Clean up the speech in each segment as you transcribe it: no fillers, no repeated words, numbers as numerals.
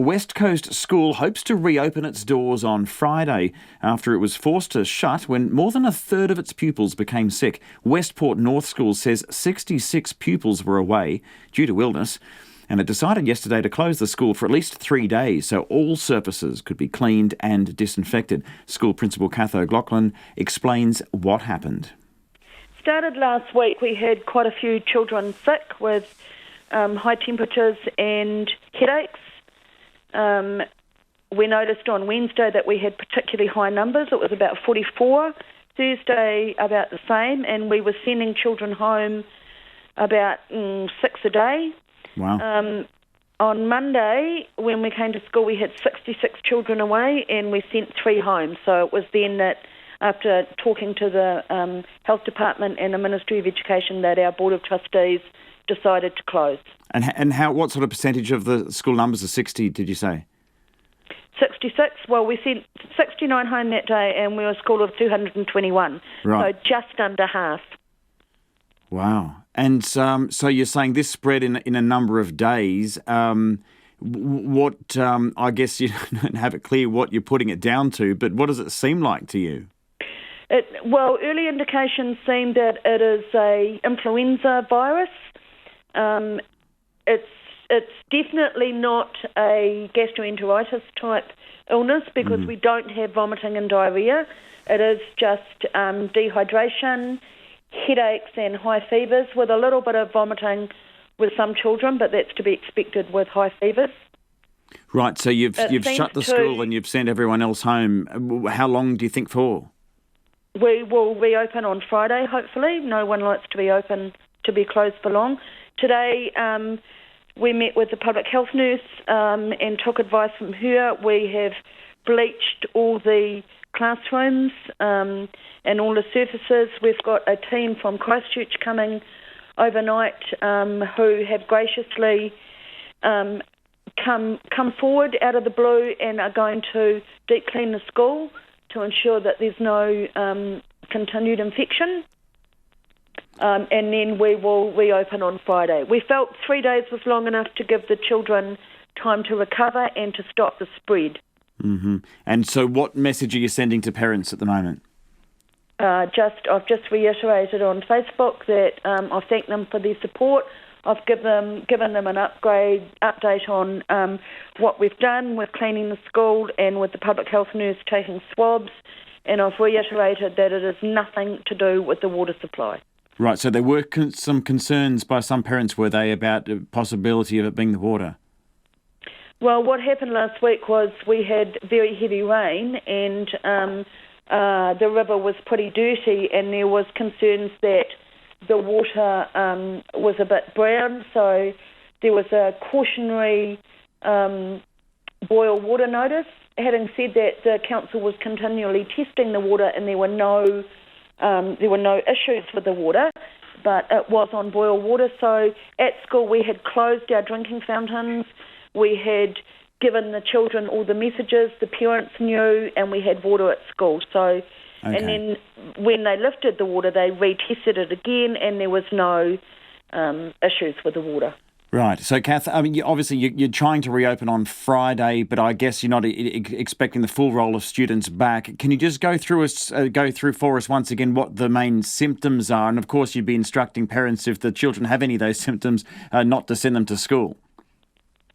West Coast School hopes to reopen its doors on Friday after it was forced to shut when more than a third of its pupils became sick. Westport North School says 66 pupils were away due to illness, and it decided yesterday to close the school for at least 3 days so all surfaces could be cleaned and disinfected. School Principal Cath O'Loughlin explains what happened. Started last week. We had quite a few children sick with high temperatures and headaches. We noticed on Wednesday that we had particularly high numbers. It was about 44. Thursday, about the same, and we were sending children home about 6 a day. Wow. On Monday, when we came to school, we had 66 children away, and we sent 3 home. So it was then that, after talking to the Health Department and the Ministry of Education, that our Board of Trustees decided to close. And what sort of percentage of the school numbers are 60, did you say? 66. Well, we sent 69 home that day, and we were a school of 221. Right. So just under half. Wow. And so you're saying this spread in a number of days. I guess you don't have it clear what you're putting it down to, but what does it seem like to you? Well, early indications seem that it is a influenza virus. It's definitely not a gastroenteritis type illness because we don't have vomiting and diarrhoea. It is just dehydration, headaches and high fevers with a little bit of vomiting with some children, but that's to be expected with high fevers. Right, so you've shut the school and you've sent everyone else home. How long do you think for? We will reopen on Friday, hopefully. No one likes to be closed for long. Today, we met with the public health nurse and took advice from her. We have bleached all the classrooms and all the surfaces. We've got a team from Christchurch coming overnight who have graciously come forward out of the blue and are going to deep clean the school to ensure that there's no continued infection. And then we will reopen on Friday. We felt 3 days was long enough to give the children time to recover and to stop the spread. Mm-hmm. And so what message are you sending to parents at the moment? I've just reiterated on Facebook that I've thanked them for their support. I've given them an update on what we've done with cleaning the school and with the public health nurse taking swabs, and I've reiterated that it is nothing to do with the water supply. Right, so there were some concerns by some parents, were they, about the possibility of it being the water? Well, what happened last week was we had very heavy rain and the river was pretty dirty, and there was concerns that the water was a bit brown, so there was a cautionary boil water notice. Having said that, the council was continually testing the water and there were no issues with the water, but it was on boil water. So at school we had closed our drinking fountains, we had given the children all the messages, the parents knew, and we had water at school. So, okay. And then when they lifted the water, they retested it again, and there was no issues with the water. Right. So, Cath, I mean, obviously you're trying to reopen on Friday, but I guess you're not expecting the full roll of students back. Can you just go through for us once again what the main symptoms are? And of course, you'd be instructing parents, if the children have any of those symptoms, not to send them to school.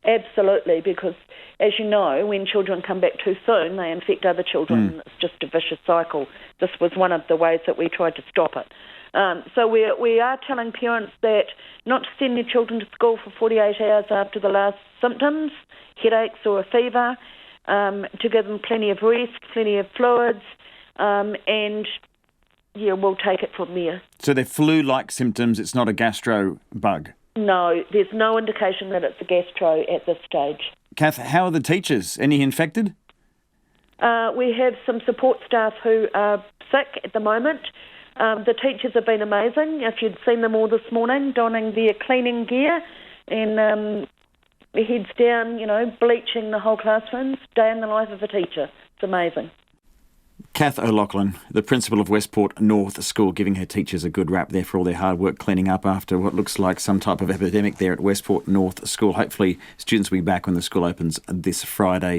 Absolutely, because as you know, when children come back too soon, they infect other children. It's just a vicious cycle. This was one of the ways that we tried to stop it. So we are telling parents that not to send their children to school for 48 hours after the last symptoms, headaches or a fever, to give them plenty of rest, plenty of fluids, and we'll take it from there. So they're flu-like symptoms, it's not a gastro bug? No, there's no indication that it's a gastro at this stage. Cath, how are the teachers? Any infected? We have some support staff who are sick at the moment. The teachers have been amazing. If you'd seen them all this morning, donning their cleaning gear and heads down, bleaching the whole classrooms, day in the life of a teacher. It's amazing. Cath O'Loughlin, the principal of Westport North School, giving her teachers a good rap there for all their hard work cleaning up after what looks like some type of epidemic there at Westport North School. Hopefully students will be back when the school opens this Friday.